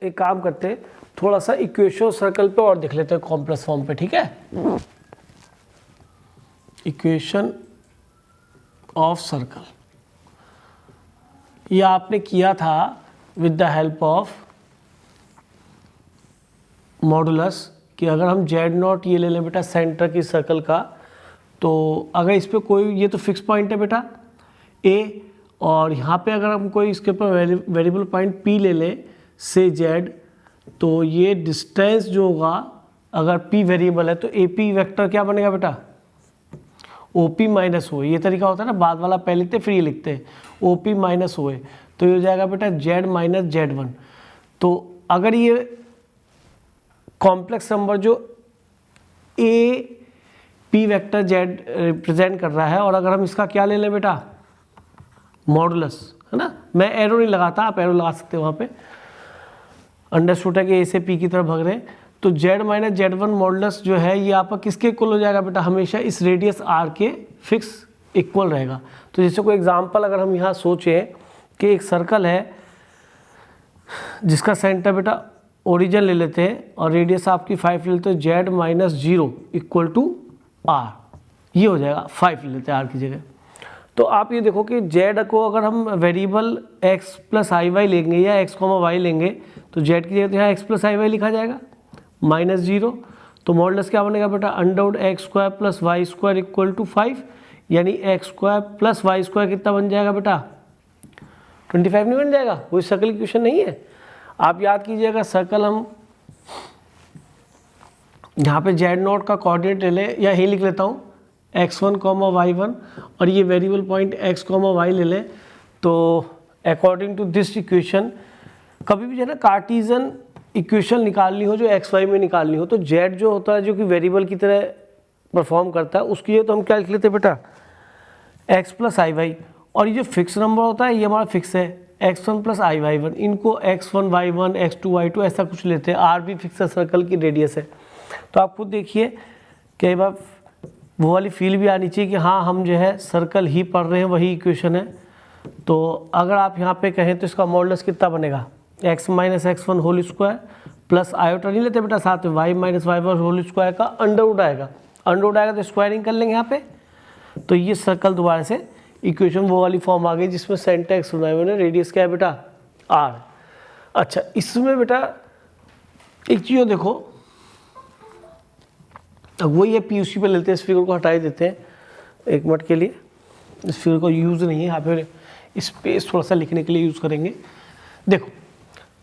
एक काम करते हैं, थोड़ा सा इक्वेशन सर्कल पे और देख लेते हैं कॉम्प्लेक्स फॉर्म पे, ठीक है। इक्वेशन ऑफ सर्कल ये आपने किया था with the help of modulus कि अगर हम Z0 ये ले लें बेटा सेंटर की सर्कल का, तो अगर इस पे कोई, ये तो फिक्स पॉइंट है बेटा A, और यहाँ पे अगर हम कोई इसके ऊपर वेरिएबल पॉइंट P ले लें से Z, तो ये डिस्टेंस जो होगा अगर P वेरिएबल है तो AP वेक्टर क्या बनेगा बेटा, OP माइनस OA। ये तरीका होता है ना, बाद वाला पहले लिखते फिर ये लिखते हैं OP माइनस OA, तो ये हो जाएगा बेटा Z माइनस Z1। तो अगर ये कॉम्प्लेक्स नंबर जो AP वेक्टर Z रिप्रेजेंट कर रहा है, और अगर हम इसका क्या ले लें बेटा मॉडुलस, है ना, मैं एरो नहीं लगाता, आप एरो लगा सकते हो वहाँ पे, अंडरस्टूड है कि A से P की तरफ भाग रहे हैं। तो Z माइनस Z1 मॉडुलस जो है ये आपका किसके इक्वल हो जाएगा बेटा, हमेशा इस रेडियस R के फिक्स इक्वल रहेगा। तो जैसे कोई एग्जांपल अगर हम यहाँ सोचें कि एक सर्कल है जिसका सेंटर बेटा ओरिजिन ले लेते हैं और रेडियस आपकी 5 ले लेते हैं, Z minus 0 equal to R, ये हो जाएगा 5 ले लेते हैं R की जगह। तो आप ये देखो कि Z को अगर हम variable x plus i Y लेंगे या x, y लेंगे, तो Z की जगह तो यहाँ x प्लस आई वाई लिखा जाएगा माइनस 0। तो मॉडुलस क्या बनेगा बेटा, under x square plus y square equal to 5, यानी x square plus y square कितना बन जाएगा बेटा 25 नहीं बन जाएगा। कोई सर्कल इक्वेशन नहीं है। आप याद कीजिएगा सर्कल हम यहाँ पे Z0 का कोऑर्डिनेट ले लें, या यही लिख लेता हूँ x1, y1, और ये वेरिएबल पॉइंट x, y ले लें, तो अकॉर्डिंग टू दिस इक्वेशन कभी भी जो है ना कार्टीजन इक्वेशन निकालनी हो जो x y में निकालनी हो, तो z जो होता है जो कि वेरिएबल की तरह परफॉर्म करता है, उसकी ये तो हम क्या लिख लेते हैं बेटा x प्लस आई वाई, और ये जो फिक्स नंबर होता है ये हमारा फिक्स है x1 plus i Y one, इनको x1 y1 x2 y2 ऐसा कुछ लेते हैं। r भी फिक्स है, सर्कल की रेडियस है। तो आप खुद देखिए कई बार वो वाली फील भी आनी चाहिए कि हाँ हम जो है सर्कल ही पढ़ रहे हैं, वही इक्वेशन है। तो अगर आप यहाँ पे कहें तो इसका मॉडुलस कितना बनेगा, x minus x1 whole square plus iota नहीं लेते बेटा साथ में y minus y1 whole square का अंडरवुड आएगा, अंडरवुड आएगा तो स्क्वायरिंग कर लेंगे यहाँ पे। तो ये सर्कल दोबारा से इक्वेशन वो वाली फॉर्म आ गई जिसमें सेंटर x बनाए हुए, रेडियस क्या है बेटा r। अच्छा इसमें बेटा एक चीज़ देखो, अब वही है P उसी पे लेते हैं, इस फिगर को हटा ही देते हैं एक मिनट के लिए, इस फिगर को यूज़ नहीं है यहाँ पे, स्पेस थोड़ा सा लिखने के लिए यूज़ करेंगे। देखो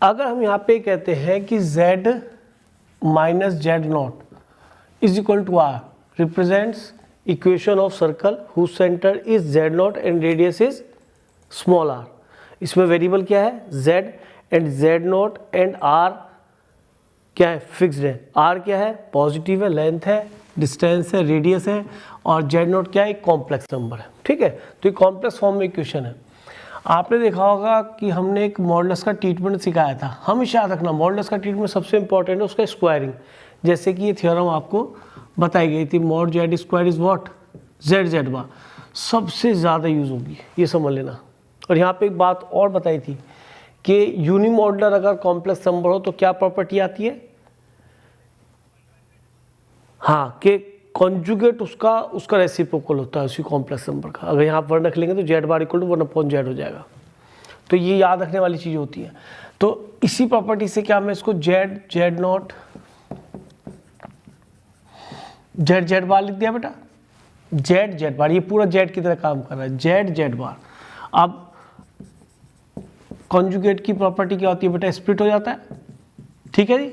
अगर हम यहाँ पे कहते हैं कि Z minus Z0 is equal to R represents equation of circle whose centre is Z0 and radius is small r। इसमें वेरिएबल क्या है Z, and Z0 and R क्या है फिक्स्ड है। R क्या है पॉजिटिव है, लेंथ है, डिस्टेंस है, रेडियस है, और Z0 क्या है कॉम्प्लेक्स नंबर है, ठीक है। तो ये कॉम्प्लेक्स फॉर्म में इक्वेशन है। आपने देखा होगा कि हमने एक मॉडुलस का ट्रीटमेंट सिखाया था, हमेशा याद रखना मॉडुलस का ट्रीटमेंट सबसे इंपॉर्टेंट है उसका स्क्वायरिंग। जैसे कि ये थ्योरम आपको बताई गई थी, mod Z square is what Z Z bar, सबसे ज़्यादा यूज़ होगी, ये समझ लेना। और यहाँ पे एक बात और बताई थी कि यूनिमॉडुलर अगर कॉम्प्लेक्स नंबर हो तो क्या प्रॉपर्टी आती है, हाँ कि कॉन्जुगेट उसका रेसिप्रोकल होता है उसी कॉम्प्लेक्स नंबर का। अगर यहाँ पर रख लेंगे तो Z bar equal to 1/z हो जाएगा। तो ये याद रखने वाली चीज़ होती है। तो इसी प्रॉपर्टी से क्या मैं इसको Z Z naught Z Z bar लिख दिया बेटा, जेड जेड बार, ये पूरा जेड की तरह काम कर रहा है, जेड जेड बार। अब कॉन्जुगेट की प्रॉपर्टी क्या होती है बेटा, स्प्लिट हो जाता है, ठीक है जी,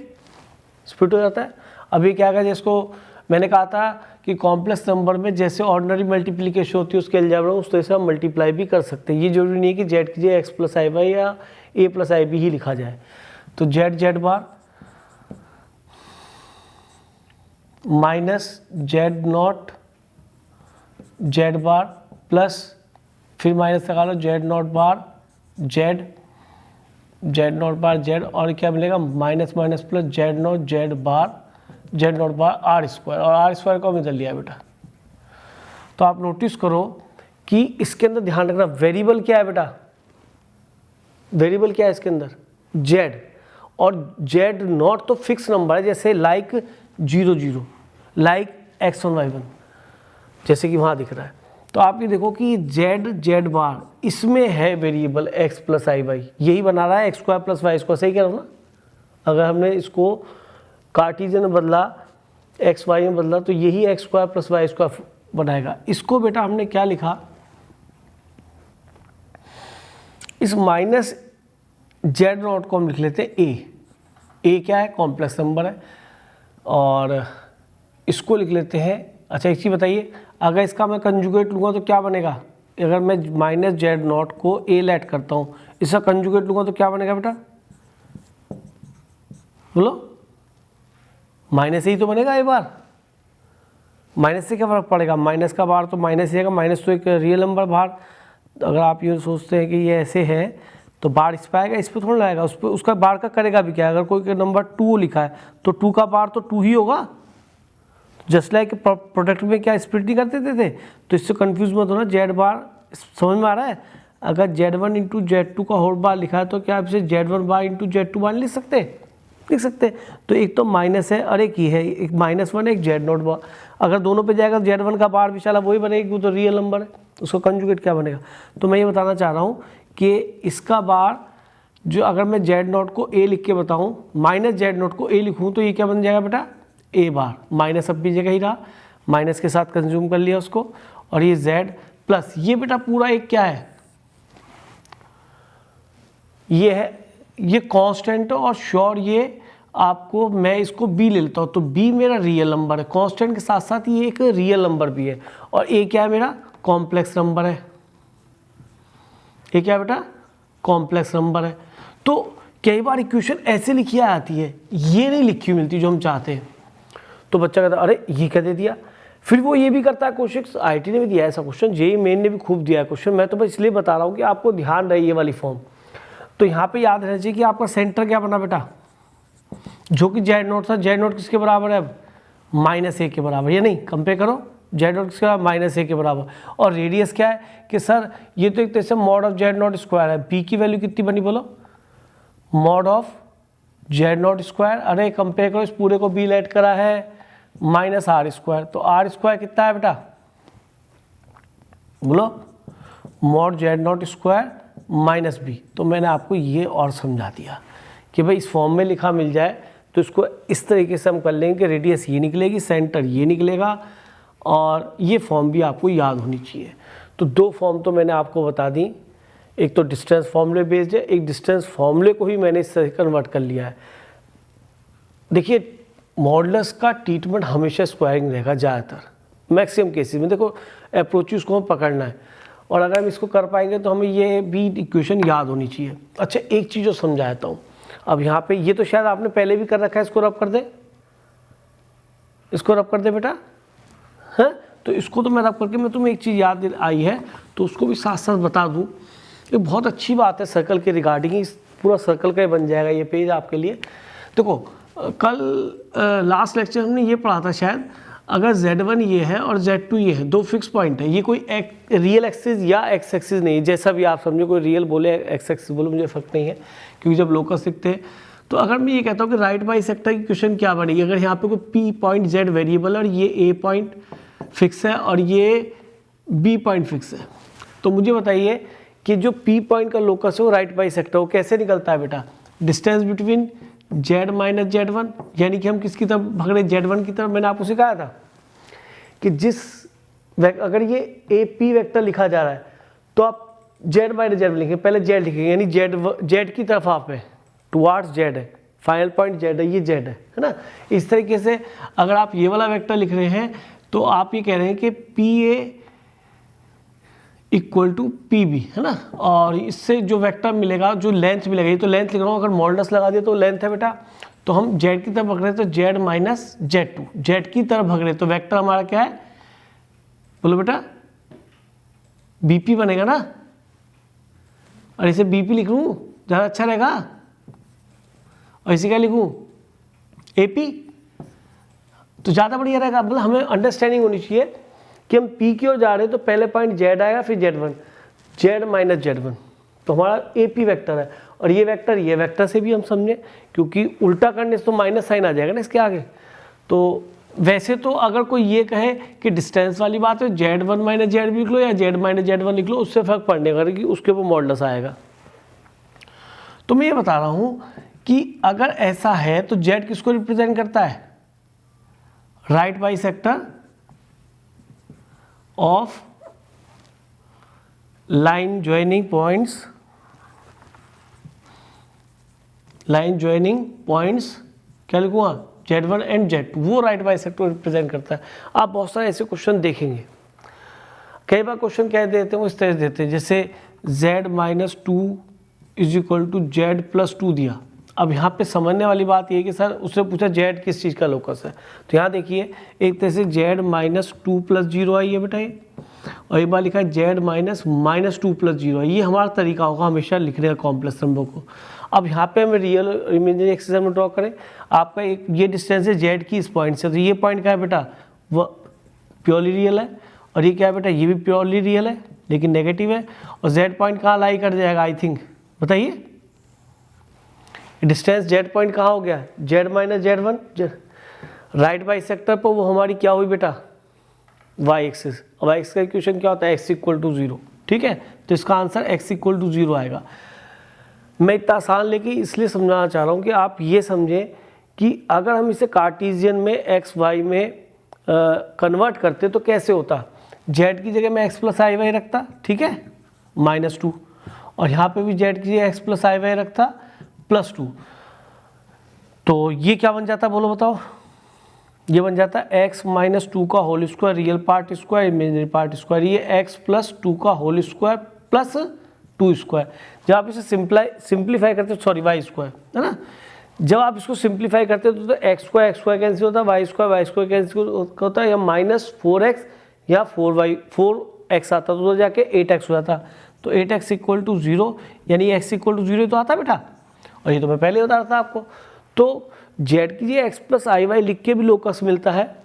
स्प्लिट हो जाता है। अभी क्या है जिसको मैंने कहा था कि कॉम्प्लेक्स नंबर में जैसे ऑर्डिनरी मल्टीप्लिकेशन होती है उसके अलजेब्रा उस तरह से हम मल्टीप्लाई भी कर सकते हैं। ये जरूरी नहीं है कि जेड की जगह एक्स प्लस आई वाई या ए प्लस आई बी ही लिखा जाए। तो Z Z bar minus Z naught Z bar plus फिर माइनस लगा लो Z naught bar Z Z naught bar Z, और क्या मिलेगा minus minus plus Z naught Z bar Z naught bar R square, और आर स्क्वायर को हम इधर लिया बेटा। तो आप नोटिस करो कि इसके अंदर ध्यान रखना वेरिएबल क्या है बेटा, वेरिएबल क्या है इसके अंदर जेड, और जेड नॉट तो फिक्स नंबर है, जैसे लाइक 0 0, लाइक x1 y1, जैसे कि वहाँ दिख रहा है। तो आप ये देखो कि जेड बार इसमें है variable x plus i y, यही बना रहा है x square plus y square, सही कह रहा हूँ ना। अगर हमने इसको कार्टेशियन में बदला, x y में बदला, तो यही x square plus y square बनाएगा। इसको बेटा हमने क्या लिखा, इस माइनस जेड नॉट को हम लिख लेते हैं ए क्या है, कॉम्प्लेक्स नंबर है, और इसको लिख लेते हैं। अच्छा एक चीज़ बताइए, अगर इसका मैं कंजुगेट लूँगा तो क्या बनेगा, अगर मैं माइनस जेड नॉट को ए ऐड करता हूँ, इसका कंजुगेट लूँगा तो क्या बनेगा बेटा, बोलो, माइनस ही तो बनेगा। एक बार माइनस से क्या फर्क पड़ेगा, माइनस का बार तो माइनस ही आएगा, माइनस तो एक रियल नंबर बार। अगर आप ये सोचते हैं कि ये ऐसे है तो बार इस पर आएगा, इस पर थोड़ा ना आएगा, उस पर उसका बार का करेगा भी क्या। अगर कोई नंबर 2 लिखा है तो 2 का बार तो 2 ही होगा। जस्ट लाइक प्रोडक्ट में क्या स्प्लिट नहीं करते थे, तो इससे कंफ्यूज मत होना। जेड बार समझ में आ रहा है, अगर Z1 इंटू Z2 का होल बार लिखा है तो क्या आप इसे Z1 बार इंटू Z2 बार लिख सकते। तो एक तो माइनस है और एक ही है, एक -1 एक जेड नॉट बार। अगर दोनों पे जाएगा तो Z1 का बार भी चला वही बनेगी, वो तो रियल नंबर है, उसका कंजुगेट क्या बनेगा। तो मैं ये बताना चाह रहा हूँ कि इसका बार जो, अगर मैं जेड नॉट को ए लिख के बताऊँ, माइनस जेड नॉट को ए लिखूँ, तो ये क्या बन जाएगा बेटा, ए बार। माइनस अब भी जगह ही रहा, माइनस के साथ कंज्यूम कर लिया उसको, और ये जेड प्लस ये बेटा पूरा एक क्या है, ये है, ये कांस्टेंट है, और श्योर ये आपको, मैं इसको बी ले लेता हूँ, तो बी मेरा रियल नंबर है, कांस्टेंट के साथ साथ ये एक रियल नंबर भी है, और ए क्या है मेरा, कॉम्प्लेक्स नंबर है। ये क्या बेटा, कॉम्प्लेक्स नंबर है। तो कई बार इक्वेशन ऐसे लिखी आती है, ये नहीं लिखी हुई मिलती जो हम चाहते हैं। तो बच्चा कहता है अरे ये क्या दे दिया, फिर वो ये भी करता है क्वेश्चन, आईटी ने भी दिया है ऐसा क्वेश्चन, जेईई मेन ने भी खूब दिया है क्वेश्चन। मैं तो बस इसलिए बता रहा हूँ कि आपको ध्यान रहे ये वाली फॉर्म। तो यहाँ पे याद रहना चाहिए कि आपका सेंटर क्या बना बेटा, जो कि जेड नॉट था, जेड नॉट किसके बराबर है अब, -a के बराबर, या नहीं, कंपेयर करो, जेड नॉट किसके बराबर, -a के बराबर। और रेडियस क्या है कि सर ये तो एक तरह से mod of Z naught square है, बी की वैल्यू कितनी बनी बोलो, mod of Z naught square. अरे कंपेयर करो, इस पूरे को बी ऐड करा है -r², तो r² कितना है बेटा, बोलो, mod Z naught square -b। तो मैंने आपको ये और समझा दिया कि भाई इस फॉर्म में लिखा मिल जाए तो इसको इस तरीके से हम कर लेंगे कि रेडियस ये निकलेगी, सेंटर ये निकलेगा, और ये फॉर्म भी आपको याद होनी चाहिए। तो 2 फॉर्म तो मैंने आपको बता दी, एक तो डिस्टेंस फॉर्मूले बेस्ड है, एक डिस्टेंस फॉर्मूले को ही मैंने इस तरह कन्वर्ट कर लिया है। देखिए मॉडुलस का ट्रीटमेंट हमेशा स्क्वायरिंग रहेगा ज़्यादातर, मैक्सिमम केसेस में। देखो अप्रोचेस को हमें पकड़ना है, और अगर हम इसको कर पाएंगे तो हमें ये भी इक्वेशन याद होनी चाहिए। अच्छा एक चीज़ जो समझाता हूँ, अब यहाँ पे ये तो शायद आपने पहले भी कर रखा है, इसको रब कर दे, इसको रब कर दे बेटा, हैं। तो इसको तो मैं रब करके, मैं तुम्हें एक चीज़ याद आई है तो उसको भी साथ साथ बता दूँ। ये बहुत अच्छी बात है सर्कल के रिगार्डिंग, इस पूरा सर्कल का ही बन जाएगा ये पेज आपके लिए। देखो कल लास्ट लेक्चर हमने ये पढ़ा था शायद, अगर Z1 ये है और Z2 ये है, 2 फिक्स पॉइंट है, ये कोई रियल एक्सिस या एक्स एक्सिस नहीं है, जैसा भी आप समझो, कोई रियल बोले एक्स एक्सिस बोलो, मुझे फ़र्क नहीं है, क्योंकि जब लोकस लिखते हैं। तो अगर मैं ये कहता हूँ कि राइट बाइसेक्टर की क्वेश्चन क्या बनेगी, अगर यहाँ पे कोई P पॉइंट Z वेरिएबल और ये A पॉइंट फिक्स है और ये B पॉइंट फिक्स है, तो मुझे बताइए कि जो P पॉइंट का लोकस है वो राइट बाइसेक्टर, वो कैसे निकलता है बेटा, distance between Z minus Z1, यानी कि हम किसकी तरफ भाग रहे, Z1 की तरफ। मैंने आपको सिखाया था कि अगर ये AP वेक्टर लिखा जा रहा है तो आप Z माइनस Z1 लिखेंगे, पहले Z लिखेंगे, यानी Z की तरफ आप है, टुवार्ड्स Z है, फाइनल पॉइंट Z है, ये Z है ना। इस तरीके से अगर आप ये वाला वेक्टर लिख रहे हैं तो आप ये कह रहे हैं कि PA इक्वल टू PB, है ना। और इससे जो वेक्टर मिलेगा, जो लेंथ मिलेगा, ये तो लेंथ लिख रहा हूँ, अगर मॉडुलस लगा दिया तो लेंथ है बेटा। तो हम Z की तरफ भाग रहे हैं तो Z माइनस Z2, Z की तरफ भाग रहे हैं तो वेक्टर हमारा क्या है, बोलो बेटा, BP बनेगा ना। और इसे BP लिख लूँ ज़्यादा अच्छा रहेगा, और इसे क्या लिखूँ, AP, तो ज़्यादा बढ़िया रहेगा। मतलब हमें अंडरस्टैंडिंग होनी चाहिए कि हम P की ओर जा रहे हैं तो पहले पॉइंट Z आएगा, फिर Z1, Z माइनस Z1, तो हमारा AP वेक्टर है। और ये वेक्टर से भी हम समझें, क्योंकि उल्टा करने से तो माइनस साइन आ जाएगा ना इसके आगे। तो वैसे तो अगर कोई ये कहे कि डिस्टेंस वाली बात है Z1 माइनस ZB लिख लो या Z माइनस Z1 लिख लो, उससे फर्क पड़ने का कि उसके ऊपर मॉडुलस आएगा। तो मैं ये बता रहा हूँ कि अगर ऐसा है तो Z किसको रिप्रेजेंट करता है, right bisector of line joining points, क्या लिखूँगा, Z1 एंड Z2, वो राइट बाइसेक्टर रिप्रेजेंट करता है। आप बहुत सारे ऐसे क्वेश्चन देखेंगे, कई बार क्वेश्चन क्या देते हैं वो इस तरह देते हैं, जैसे Z minus 2 is equal to Z plus 2 दिया। अब यहाँ पे समझने वाली बात ये है कि सर उससे पूछा Z किस चीज़ का लोकस है, तो यहाँ देखिए एक तरह से Z माइनस 2 प्लस 0 आई है बेटा ये, और एक बार लिखा है Z माइनस 2 प्लस 0 है। ये हमारा तरीका होगा हमेशा लिखने का कॉम्प्लेक्स नंबर को। अब यहाँ पे हमें रियल और इमेजिनरी एक्सिस में ड्रॉ करें, आपका एक ये डिस्टेंस है Z की इस पॉइंट से, तो ये पॉइंट क्या है बेटा, वो प्योरली रियल है, और ये क्या है बेटा, ये भी प्योरली रियल है लेकिन नेगेटिव है, और Z पॉइंट कहाँ लाई कर जाएगा, आई थिंक बताइए, डिस्टेंस Z पॉइंट कहाँ हो गया, Z minus Z1, right bisector पर वो हमारी क्या हुई बेटा, y एक्सिस। अब y एक्सिस का इक्वेशन क्या होता है, x इक्वल टू 0, ठीक है, तो इसका आंसर x इक्वल टू 0 आएगा। मैं इतना आसान लेके इसलिए समझाना चाह रहा हूँ कि आप ये समझें कि अगर हम इसे कार्टेशियन में x y में कन्वर्ट करते तो कैसे होता, z की जगह मैं x प्लस आई वाई रखता, ठीक है, माइनस 2, और यहाँ पे भी z की जगह x प्लस आई वाई रखता प्लस 2, तो ये क्या बन जाता बोलो बताओ, ये बन जाता है x माइनस 2 का whole square, real part square, imaginary part square, ये x प्लस 2 का होल स्क्वायर प्लस 2 स्क्वायर। जब आप इसे सिंप्लीफाई करते हो, सॉरी वाई स्क्वायर है ना, जब आप इसको सिंप्लीफाई करते हो तो x स्क्वायर कैंसिल होता है, वाई स्क्वायर कैंसिल होता है, या माइनस 4x या 4x आता तो जाके 8x हो जाता, तो 8x इक्वल टू 0, यानी x इक्वल टू 0 तो आता बेटा, और ये तो मैं पहले बता रहा था आपको। तो Z की ये x प्लस आई वाई लिख के भी लोकस मिलता है,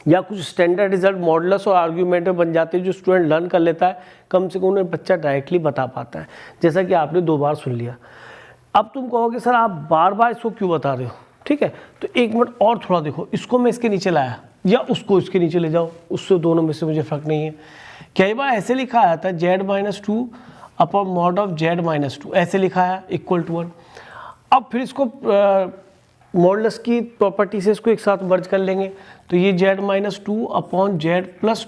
या कुछ स्टैंडर्ड रिजल्ट मॉडुलस और आर्ग्यूमेंट में बन जाते हैं जो स्टूडेंट लर्न कर लेता है, कम से कम उन्हें बच्चा डायरेक्टली बता पाता है, जैसा कि आपने 2 बार सुन लिया। अब तुम कहोगे सर आप बार बार इसको क्यों बता रहे हो, ठीक है, तो 1 मिनट और थोड़ा देखो, इसको मैं इसके नीचे लाया या उसको इसके नीचे ले जाओ, उससे दोनों में से मुझे फ़र्क नहीं है। कई बार ऐसे लिखा आया था Z minus 2 upon mod of Z minus 2, ऐसे लिखा है इक्वल टू 1। अब फिर इसको मॉडुलस की प्रॉपर्टी से इसको एक साथ मर्ज कर लेंगे, तो ये Z minus 2 upon Z plus,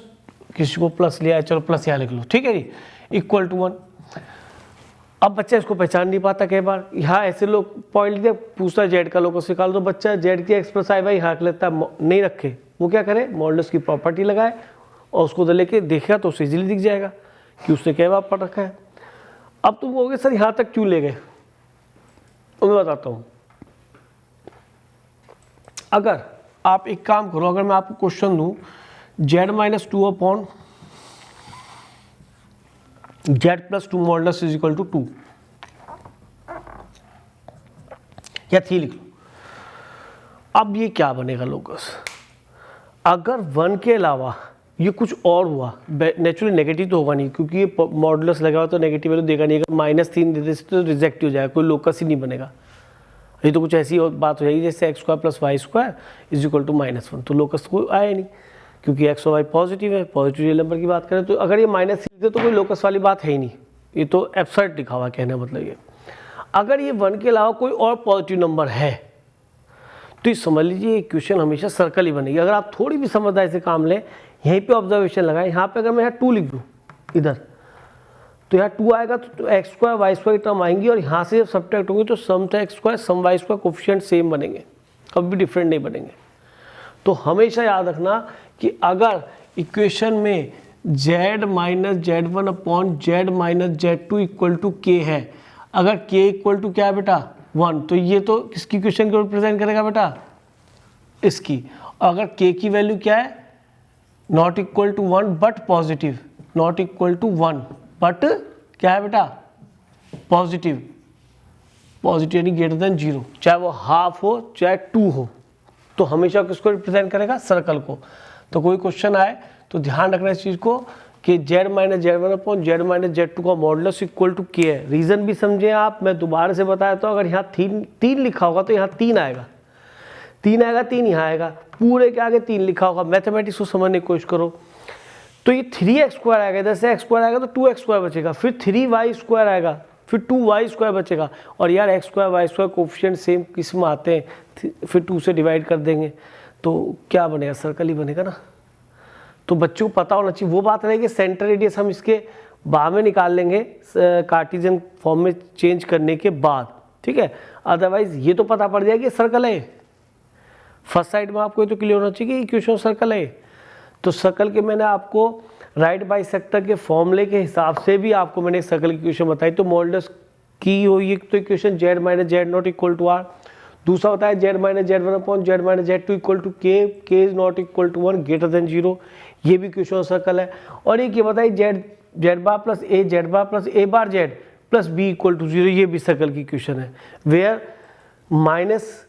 किसी को प्लस लिया है, चलो प्लस यहाँ लिख लो, ठीक है जी, इक्वल टू 1। अब बच्चा इसको पहचान नहीं पाता, कई बार यहाँ ऐसे लोग पॉइंट दिया पूछता है Z का लोकस निकाल, तो बच्चा Z की x प्लस आई वाई यहाँ लेता है, नहीं रखे, वो क्या करे, मॉडुलस की प्रॉपर्टी लगाए और उसको उधर लेके देखा तो उसे इजीली दिख जाएगा कि उसने कई बार पढ़ रखा है। अब तुम कहोगे सर यहाँ तक क्यों ले गए, तो मैं बताता हूँ। अगर आप एक काम करो, अगर मैं आपको क्वेश्चन दूं Z minus 2 upon Z plus 2 modulus is equal to 2 या 3 लिख लो, अब ये क्या बनेगा लोकस, अगर 1 के अलावा ये कुछ और हुआ, नेचुरली नेगेटिव तो होगा नहीं क्योंकि ये मॉडुलस लगा हुआ तो नेगेटिव वैल्यू देगा नहीं, अगर -3 दे दे तो रिजेक्ट हो जाएगा, कोई लोकस ही नहीं बनेगा। ये तो कुछ ऐसी बात हो जाएगी जैसे x square plus y square is equal to -1, तो लोकस कोई आया नहीं क्योंकि x और y पॉजिटिव है, पॉजिटिव रियल नंबर की बात करें तो अगर ये -3 दे तो कोई लोकस वाली बात है ही नहीं, ये तो एब्सर्ड लिखा हुआ कहने मतलब ये। अगर ये 1 के अलावा कोई और पॉजिटिव नंबर है तो ये समझ लीजिए इक्वेशन हमेशा सर्कल ही बनेगी। अगर आप थोड़ी भी समझदारी से काम लें, यहीं पे ऑब्जर्वेशन लगाएं, यहाँ पे अगर मैं यहाँ 2 लिख दूँ इधर, तो यहाँ 2 आएगा तो x स्क्वायर वाई स्क्वायर की टर्म आएंगी, और यहाँ से जब सब्ट्रैक्ट होंगे तो सम x स्क्वायर सम वाई स्क्वायर कोफिशिएंट सेम बनेंगे, कभी भी डिफरेंट नहीं बनेंगे। तो हमेशा याद रखना कि अगर इक्वेशन में z minus Z1 upon Z minus Z2 equal to k है, अगर k इक्वल टू क्या है बेटा 1, तो ये तो किसकी इक्वेशन को रिप्रेजेंट करेगा बेटा, इसकी। अगर k की वैल्यू क्या है, not equal to 1 but positive, not equal to 1 but क्या है बेटा पॉजिटिव, पॉजिटिव यानी ग्रेटर देन 0, चाहे वो हाफ हो चाहे 2 हो, तो हमेशा किसको रिप्रेजेंट करेगा, सर्कल को। तो कोई क्वेश्चन आए तो ध्यान रखना इस चीज़ को कि z minus Z one upon Z minus Z two का मॉडुलस इक्वल टू k है। रीज़न भी समझे आप, मैं दोबारा से बताया तो अगर यहाँ तीन लिखा होगा तो यहाँ 3 आएगा, 3 आएगा, 3 यहाँ आएगा, पूरे के आगे 3 लिखा होगा। मैथमेटिक्स को समझने की कोशिश करो तो ये 3x² आएगा, इधर से x² आएगा तो 2x² बचेगा, फिर 3y² आएगा, फिर 2y² बचेगा। और यार x² y² कोफिशिएंट सेम किस में आते हैं, फिर 2 से डिवाइड कर देंगे तो क्या बनेगा, सर्कल ही बनेगा ना। तो बच्चों को पता होना चाहिए। वो बात रहेगी सेंटर रेडियस हम इसके बाद में निकाल लेंगे कार्टेशियन फॉर्म में चेंज करने के बाद, ठीक है। अदरवाइज ये तो पता पड़ जाएगा सर्कल है, फर्स्ट साइड में आपको ये तो क्लियर होना चाहिए कि इक्वेशन सर्कल है। तो सर्कल के मैंने आपको राइट बाइसेक्टर के फॉर्मूले के हिसाब से भी आपको मैंने सर्कल की इक्वेशन बताई। तो मॉडुलस की हुई तो equation z minus Z naught equal to r, दूसरा होता है z minus Z one upon Z minus Z two equal to k is not equal to 1 greater than 0, ये भी इक्वेशन सर्कल है। और एक ये बताइए z bar plus a z bar plus a bar z plus b equal to 0, ये भी circle की इक्वेशन है। वेयर माइनस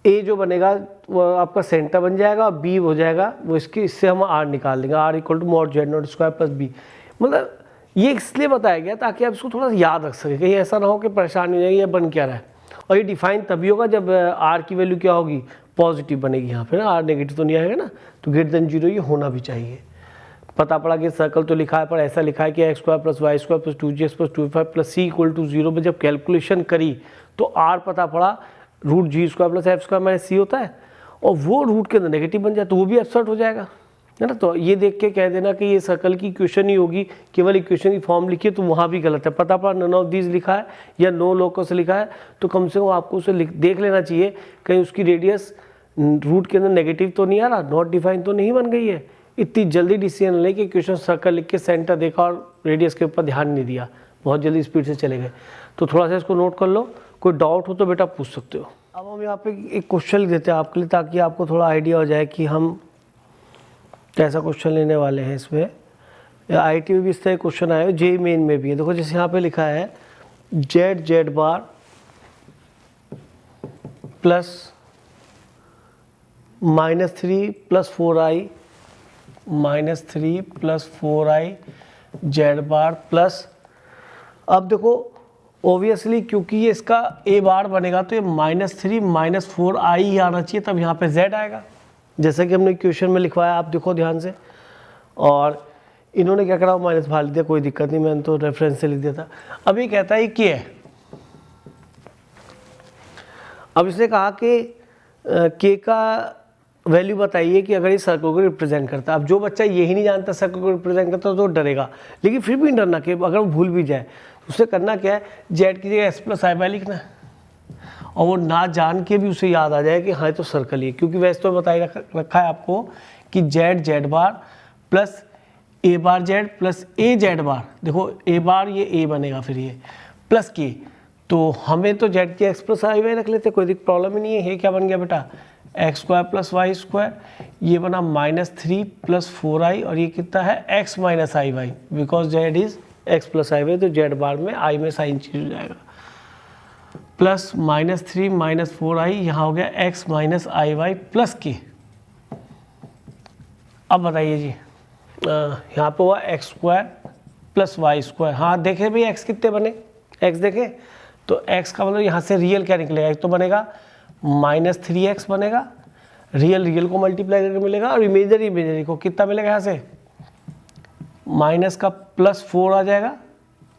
a जो बनेगा वो आपका सेंटर बन जाएगा और b हो जाएगा वो इससे हम r निकाल लेंगे, r equal to mod Z naught square plus b। मतलब ये इसलिए बताया गया ताकि आप इसको थोड़ा सा याद रख सकें, कहीं ऐसा ना हो कि परेशानी हो जाएगी ये बन क्या रहा है। और ये डिफाइन तभी होगा जब r की वैल्यू क्या होगी, पॉजिटिव बनेगी यहाँ पे ना, r नेगेटिव तो नहीं आएगा ना, तो ग्रेटर देन 0 ये होना भी चाहिए। पता पड़ा कि सर्कल तो लिखा है पर ऐसा लिखा है कि x² plus y² plus 2gx plus 2y plus c equal to 0 में जब कैलकुलेशन करी तो r पता पड़ा √g² plus f² minus c होता है, और वो रूट के अंदर नेगेटिव बन जाए तो वो भी एब्सर्ट हो जाएगा, है ना। तो ये देख के कह देना कि ये सर्कल की इक्वेशन ही होगी, केवल इक्वेशन की फॉर्म लिखिए तो वहाँ भी गलत है। पता पड़ा नन ऑफ दीज लिखा है या नो लोकस लिखा है तो कम से कम आपको उसे देख लेना चाहिए कहीं उसकी रेडियस रूट के अंदर नेगेटिव तो नहीं आ रहा, नॉट डिफाइन तो नहीं बन गई है। इतनी जल्दी डिसीजन ले कि इक्वेशन सर्कल लिख के सेंटर देखा और रेडियस के ऊपर ध्यान नहीं दिया, बहुत जल्दी स्पीड से चले गए। तो थोड़ा सा इसको नोट कर लो, कोई डाउट हो तो बेटा पूछ सकते हो। अब हम यहाँ पे एक क्वेश्चन लिख देते हैं आपके लिए ताकि आपको थोड़ा आइडिया हो जाए कि हम कैसा क्वेश्चन लेने वाले हैं। इसमें IIT में भी इस तरह क्वेश्चन आए, JEE मेन में भी है। देखो जैसे यहाँ पे लिखा है z bar plus -3 plus 4i -3 plus 4i z bar plus, अब देखो ओबियसली क्योंकि ये इसका a बार बनेगा तो ये -3 माइनस 4i ही आना चाहिए, तब यहाँ पे z आएगा जैसा कि हमने क्वेश्चन में लिखवाया, आप देखो ध्यान से। और इन्होंने क्या करा, माइनस बाहर लिख दिया, कोई दिक्कत नहीं, मैंने तो रेफरेंस से लिख दिया था। अब ये कहता है कि है, अब इसने कहा कि k का वैल्यू बताइए कि अगर ये सर्कल को रिप्रेजेंट करता है। अब जो बच्चा यही नहीं जानता सर्कल को रिप्रेजेंट करता तो डरेगा, लेकिन फिर भी डरना कि अगर वो भूल भी जाए उसे करना क्या है, z की जगह s प्लस i लिखना है और वो ना जान के भी उसे याद आ जाए कि हाँ तो सर्कल ही है। क्योंकि वैसे तो बताई रखा है आपको कि z bar plus a bar z plus a z बार, देखो a बार ये a बनेगा फिर ये प्लस k, तो हमें तो z की x प्लस i रख लेते, कोई प्रॉब्लम ही नहीं है। ये क्या बन गया बेटा, x² प्लस y², ये बना -3 प्लस 4i और ये कितना है x minus i y, because z is x plus i y, तो z बार में i में साइन चेंज हो जाएगा, प्लस -3 माइनस 4i, यहाँ हो गया x minus i y plus k। अब बताइए जी, यहाँ पे हुआ x² प्लस y², हाँ देखे भाई x कितने बने, x देखे तो x का मतलब यहाँ से रियल क्या निकलेगा, एक तो बनेगा -3x बनेगा, रियल को मल्टीप्लाई करके मिलेगा, और इमेजरी को कितना मिलेगा, यहाँ से माइनस का प्लस 4 आ जाएगा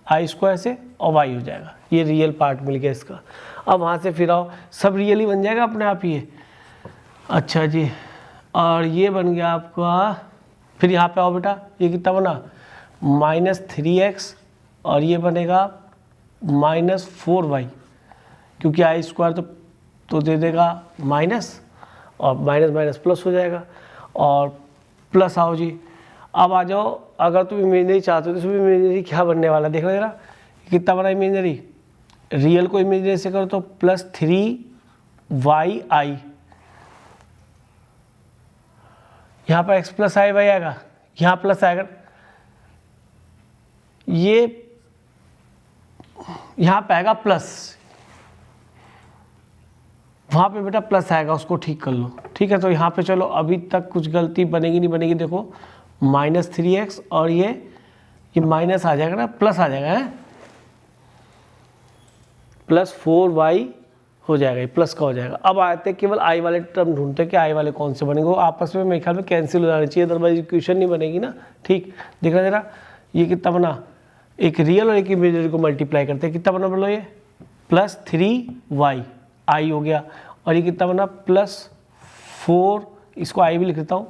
i² से और y हो जाएगा, ये रियल पार्ट मिल गया इसका। अब वहाँ से फिर आओ, सब रियल ही बन जाएगा अपने आप ये। अच्छा जी, और ये बन गया आपका, फिर यहाँ पे आओ बेटा, ये कितना बना -3x और ये बनेगा -4y, क्योंकि i² तो दे देगा माइनस और माइनस माइनस प्लस हो जाएगा, और प्लस आओ जी। अब आ जाओ, अगर तुम इमेजनरी चाहते हो तो इसमें इमेजनरी क्या बनने वाला है, देखो जरा कितना बना इमेजनरी, रियल को इमेजनरी से करो तो +3yi, यहाँ पर x प्लस i y आएगा, यहाँ प्लस आएगा, ये यहाँ पे आएगा प्लस, वहाँ पे बेटा प्लस आएगा, उसको ठीक कर लो। ठीक है, तो यहाँ पे चलो अभी तक कुछ गलती बनेगी नहीं बनेगी, देखो -3x और ये माइनस आ जाएगा ना, प्लस आ जाएगा है, +4y हो जाएगा, ये प्लस का हो जाएगा। अब आते हैं केवल आई वाले टर्म ढूंढते हैं कि आई वाले कौन से बनेंगे, वो आपस में मेरे ख्याल में कैंसिल हो जाने चाहिए, अदरवाइज इक्वेशन नहीं बनेगी ना। ठीक, देखना जरा ये कितना बना, एक रियल और एक इमेजिनरी को मल्टीप्लाई करते हैं, कितना बना बोलो ये, +3y आई हो गया, और ये कितना बना +4, इसको आई भी लिख देता हूँ,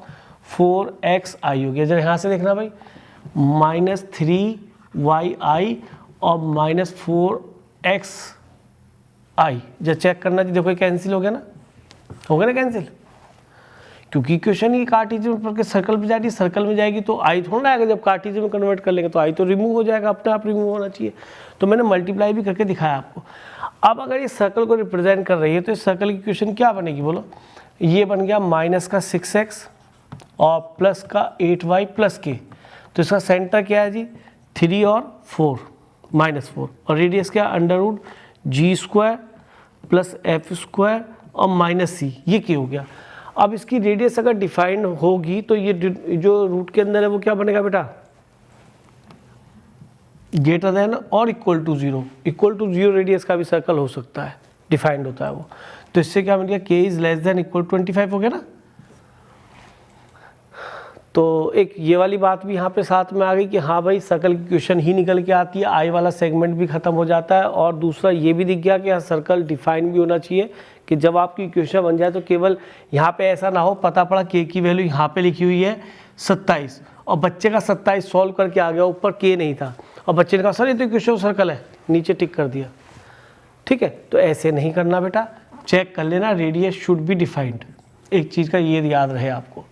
4x आई हो गया। जरा यहाँ से देखना भाई, -3y और -4x आई, जब चेक करना जी, देखो ये कैंसिल हो गया ना, हो गया ना कैंसिल, क्योंकि इक्वेशन ही कार्टेशियन पर के सर्कल में जाएगी, सर्कल में जाएगी तो आई थोड़ा आएगा, जब कार्टेशियन में कन्वर्ट कर लेंगे तो आई तो रिमूव हो जाएगा, अपने आप रिमूव होना चाहिए। तो मैंने मल्टीप्लाई भी करके दिखाया आपको। अब अगर ये सर्कल को रिप्रेजेंट कर रही है तो इस सर्कल की इक्वेशन क्या बनेगी बोलो, ये बन गया -6x और प्लस का 8y प्लस k, तो इसका सेंटर क्या है जी 3 और 4, -4, और रेडियस क्या √g² + f² और -c, ये k हो गया। अब इसकी रेडियस अगर डिफाइंड होगी तो ये जो रूट के अंदर है वो क्या बनेगा बेटा, ग्रेटर देन और इक्वल टू 0 रेडियस का भी सर्कल हो सकता है, डिफाइंड होता है वो। तो इससे क्या मिल गया, k = 25 हो गया ना। तो एक ये वाली बात भी यहाँ पे साथ में आ गई कि हाँ भाई सर्कल की इक्वेशन ही निकल के आती है, आई वाला सेगमेंट भी खत्म हो जाता है, और दूसरा ये भी दिख गया कि सर्कल डिफाइन भी होना चाहिए कि जब आपकी इक्वेशन बन जाए तो केवल यहाँ पे ऐसा ना हो पता पड़ा k की वैल्यू यहाँ पे लिखी हुई है 27 और बच्चे का 27 सॉल्व करके आ गया, ऊपर k नहीं था और बच्चे ने कहा सर ये तो इक्वेशन सर्कल है, नीचे टिक कर दिया। ठीक है, तो ऐसे नहीं करना बेटा, चेक कर लेना, रेडियस शुड बी डिफाइंड, एक चीज़ का ये याद रहे आपको।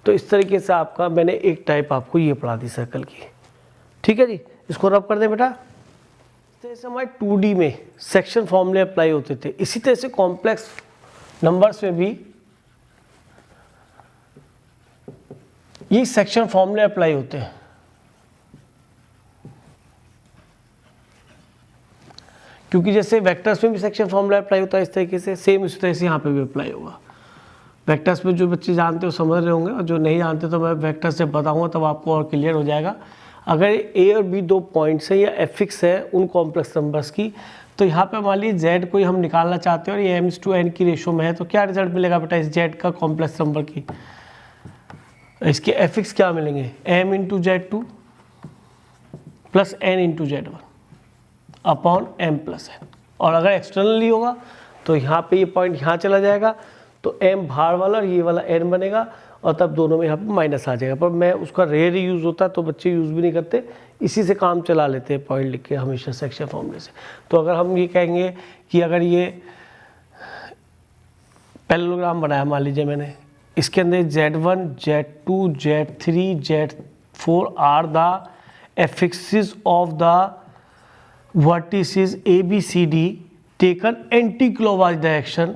तो इस तरीके से आपका मैंने एक टाइप आपको ये पढ़ा दी सर्कल की। ठीक है जी, इसको रब कर दें बेटा। जैसे हमारे 2D में सेक्शन फॉर्मूले अप्लाई होते थे, इसी तरह से कॉम्प्लेक्स नंबर्स में भी ये सेक्शन फॉर्मूले अप्लाई होते हैं। क्योंकि जैसे वेक्टर्स में भी सेक्शन फॉर्मूला अप्लाई होता है इस तरीके से, सेम इसी तरह से यहाँ पे भी अप्लाई होगा। वेक्टर्स में जो बच्चे जानते हो समझ रहे होंगे, और जो नहीं जानते तो मैं वेक्टर्स से बताऊंगा तब आपको और क्लियर हो जाएगा। अगर ए और बी 2 पॉइंट्स है या एफिक्स है उन कॉम्प्लेक्स नंबर्स की, तो यहाँ पे मान लीजिए जेड कोई हम निकालना चाहते हैं और ये m/n की रेशो में है, तो क्या रिजल्ट मिलेगा बेटा इस जेड का कॉम्प्लेक्स नंबर की, इसके एफिक्स क्या मिलेंगे, m/z2 + n/z1 अपॉन m+n। और अगर एक्सटर्नली होगा तो यहाँ पे ये पॉइंट यहाँ चला जाएगा तो m बाहर वाला और ये वाला n बनेगा, और तब दोनों में यहाँ पे माइनस आ जाएगा। पर मैं उसका रेयर यूज़ होता है तो बच्चे यूज़ भी नहीं करते, इसी से काम चला लेते हैं पॉइंट लिख के हमेशा सेक्शन फॉर्मूले से। तो अगर हम ये कहेंगे कि अगर ये पैरेललोग्राम बनाया मान लीजिए मैंने, इसके अंदर Z1 Z2 Z3 Z4 are the affixes of the vertices ABCD taken anticlockwise direction.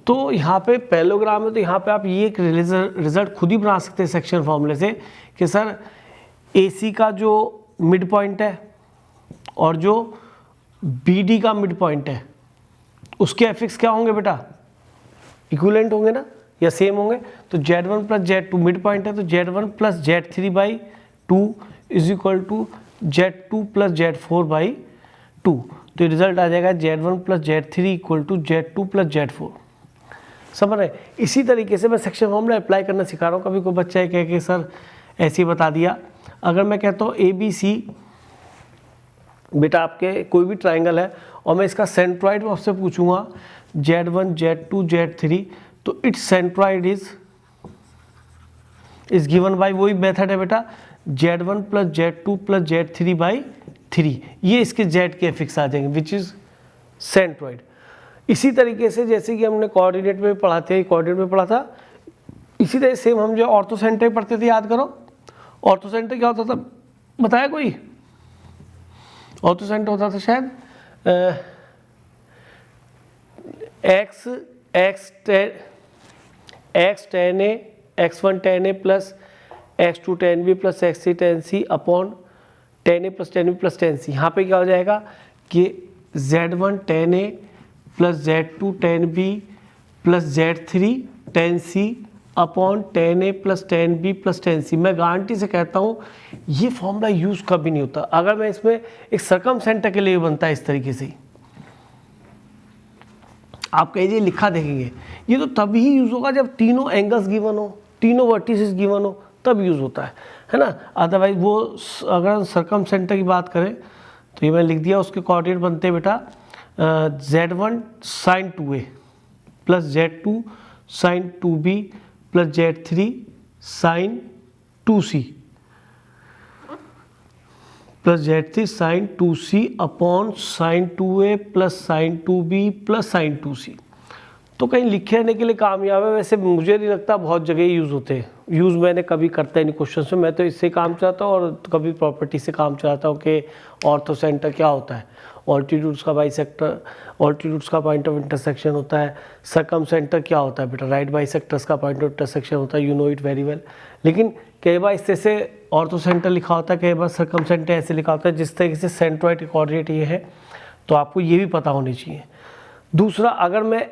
तो यहाँ पे पैरेललोग्राम है तो यहाँ पे आप ये एक रिजल्ट खुद ही बना सकते हैं सेक्शन फॉर्मूले से कि सर AC का जो मिड पॉइंट है और जो BD का मिड पॉइंट है उसके एफिक्स क्या होंगे बेटा, इक्विवेलेंट होंगे ना या सेम होंगे। तो Z1 + Z2 मिड पॉइंट है तो Z1 + Z3/2 = Z2 + Z4/2। तो रिजल्ट आ जाएगा Z1 + Z3 = Z2 + Z4। समझ रहे, इसी तरीके से मैं सेक्शन फॉर्मूला अप्लाई करना सिखा रहा हूँ। कभी कोई बच्चा कह के सर ऐसे ही बता दिया, अगर मैं कहता हूँ ABC बेटा आपके कोई भी ट्राइंगल है और मैं इसका सेंट्रॉइड आपसे पूछूंगा Z1 Z2 Z3, तो it's centroid is given by वही मेथड है बेटा Z1 + Z2 + Z3/3, ये इसके Z के एफिक्स आ जाएंगे विच इज सेंट्रॉइड। इसी तरीके से जैसे कि हमने कोऑर्डिनेट में पढ़ाते हैं, कोऑर्डिनेट में पढ़ा था, इसी तरह सेम हम जो ऑर्थोसेंटर पढ़ते थे, याद करो ऑर्थोसेंटर क्या होता था, बताया कोई, ऑर्थोसेंटर होता था शायद x tan a x1 tan a + x2 tan b + x3 tan c upon tan a + tan b + tan c। यहाँ पे क्या हो जाएगा कि Z1 tan a + Z2 tan b plus Z3 10C upon 10A plus 10B plus 10C। मैं guarantee से कहता हूँ ये फॉर्मूला यूज़ कभी नहीं होता। अगर मैं इसमें एक सर्कमसेंटर के लिए बनता है इस तरीके से, आप कहिए लिखा देखेंगे, ये तो तभी यूज़ होगा जब तीनों एंगल्स गिवन हो, तीनों वर्टिसेस गिवन हो, तब यूज़ होता है ना। अदरवाइज वो अगर सर्कमसेंटर की बात करें तो ये मैं लिख दिया, उसके कोऑर्डिनेट बनते हैं बेटा Z1 sin 2A plus Z2 sin 2B plus Z3 sin 2C plus Z3 sin 2C upon sin 2A plus sin 2B plus sin 2C। तो कहीं लिखे रहने के लिए कामयाब है। वैसे मुझे नहीं लगता बहुत जगह यूज़ होते हैं। यूज़ मैंने कभी करता ही नहीं क्वेश्चन में। मैं तो इससे काम चलाता हूँ और कभी प्रॉपर्टी से काम चलाता हूँ कि ऑर्थोसेंटर क्या होता है, ऑल्टीट्यूड्स का बाइसेक्टर, ऑल्टीट्यूड्स का पॉइंट ऑफ इंटरसेक्शन होता है, सर्कमसेंटर क्या होता है बेटा, राइट बाइसेक्टर्स का पॉइंट ऑफ इंटरसेक्शन होता है, you know it very well. लेकिन कई बार इस तरह से ऑर्थोसेंटर लिखा होता है, कई बार सर्कमसेंटर ऐसे लिखा होता है। जिस तरीके से सेंट्रॉइड के कोऑर्डिनेट ये है तो आपको ये भी पता होनी चाहिए। दूसरा, अगर मैं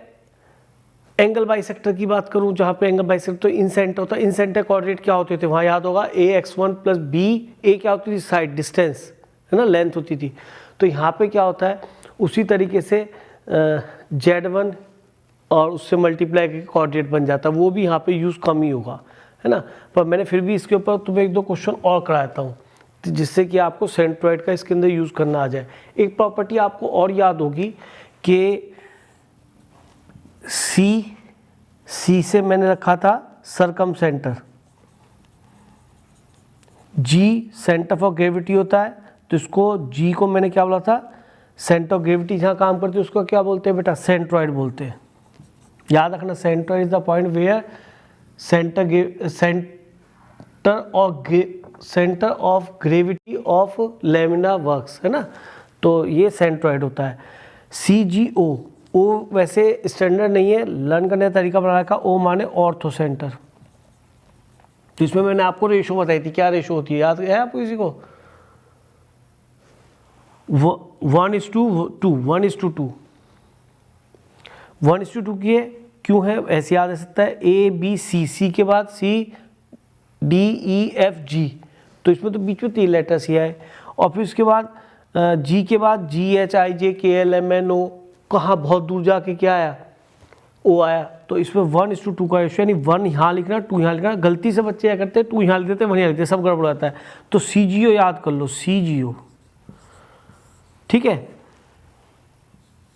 एंगल बाइसेक्टर की बात करूं, जहां पे एंगल बाइसेक्टर तो इन सेंटर होता है, इन सेंटर कोऑर्डिनेट क्या होते थे वहां याद होगा AX1 प्लस B, A क्या होती थी साइड डिस्टेंस है ना, लेंथ होती थी। तो यहाँ पे क्या होता है उसी तरीके से Z1 और उससे मल्टीप्लाई करके कोऑर्डिनेट बन जाता है, वो भी यहाँ पे यूज़ कम ही होगा है ना। पर मैंने फिर भी इसके ऊपर तुम्हें एक दो क्वेश्चन और कराता हूँ जिससे कि आपको सेंट्रॉइड का इसके अंदर यूज़ करना आ जाए। एक प्रॉपर्टी आपको और याद होगी कि C से मैंने रखा था सरकमसेंटर, G सेंटर ऑफ ग्रेविटी होता है, तो इसको G को मैंने क्या बोला था, सेंटर ऑफ ग्रेविटी जहाँ काम करती है उसको क्या बोलते हैं बेटा, सेंट्रॉइड बोलते हैं। याद रखना, centroid is the point where centre of gravity of lamina works है ना। तो ये सेंट्रॉइड होता है। CGO, ओ वैसे स्टैंडर्ड नहीं है, लर्न करने का तरीका बना रखा, ओ माने ऑर्थोसेंटर। तो इसमें मैंने आपको रेशो बताई थी, क्या रेशो होती है याद है आपको किसी को, 1:2, 1:2, 1:2 की है। क्यों है ऐसे याद रह सकता है, ABCC के बाद CDEFG, तो इसमें तो बीच में 3 लेटर्स ही आए, और फिर उसके बाद G के बाद GHIJKLMNO, कहाँ बहुत दूर जाके क्या आया, O आया। तो इसमें 1:2 का रेशो, यानी 1 यहाँ लिखना 2 यहाँ लिखना। गलती से बच्चे क्या करते हैं 2 यहाँ लिख देते हैं 1 यहाँ लिखते हैं, सब गड़बड़ आता है। तो CGO याद कर लो, CGO ठीक है,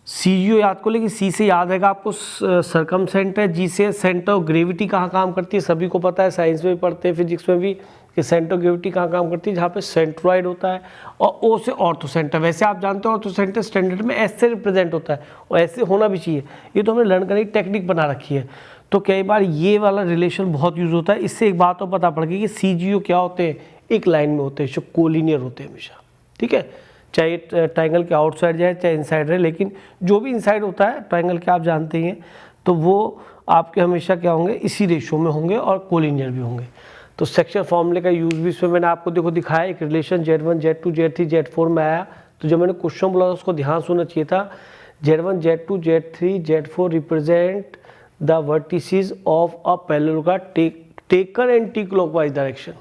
CGO याद को, लेकिन C से याद रहेगा आपको सर्कमसेंटर, G से सेंटर ऑफ ग्रेविटी कहाँ काम करती है, सभी को पता है, साइंस में भी पढ़ते हैं, फिजिक्स में भी, कि सेंटर ऑफ ग्रेविटी कहाँ काम करती है, जहाँ पे सेंट्रॉइड होता है। और O से ऑर्थोसेंटर, वैसे आप जानते हो ऑर्थोसेंटर स्टैंडर्ड में ऐसे रिप्रेजेंट होता है और ऐसे होना भी चाहिए, ये तो हमने लर्न करने की टेक्निक बना रखी है। तो कई बार ये वाला रिलेशन बहुत यूज होता है। इससे एक बात और पता पड़ गई कि CGO क्या होते हैं, एक लाइन में होते हैं, जो कोलिनियर होते हैं हमेशा, ठीक है, चाहे ट्रायंगल के आउटसाइड जाए चाहे इनसाइड रहे, लेकिन जो भी इनसाइड होता है ट्रायंगल के आप जानते ही हैं, तो वो आपके हमेशा क्या होंगे, इसी रेशो में होंगे और कोलिनियर भी होंगे। तो सेक्शन फॉर्मूले का यूज़ भी इसमें मैंने आपको देखो दिखाया, एक relation Z1 Z2 Z3 Z4 में आया। तो जो मैंने क्वेश्चन बोला उसको ध्यान सुनना चाहिए था। Z1 Z2 Z3 Z4 represent the vertices of a parallelogram taken and T clockwise direction.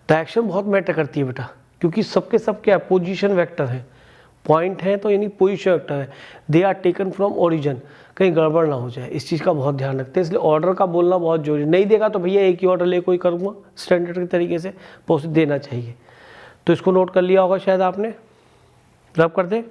Direction बहुत मैटर करती है बेटा, क्योंकि सबके सब क्या पोजीशन वेक्टर है, पॉइंट है तो यानी पोजीशन वेक्टर है, they are taken from origin, कहीं गड़बड़ ना हो जाए, इस चीज़ का बहुत ध्यान रखते हैं। इसलिए ऑर्डर का बोलना बहुत जरूरी, नहीं देगा तो भैया एक ही ऑर्डर ले कोई करूँगा स्टैंडर्ड के तरीके से, तो उसे देना चाहिए। तो इसको नोट कर लिया होगा शायद आपने, रब कर दे।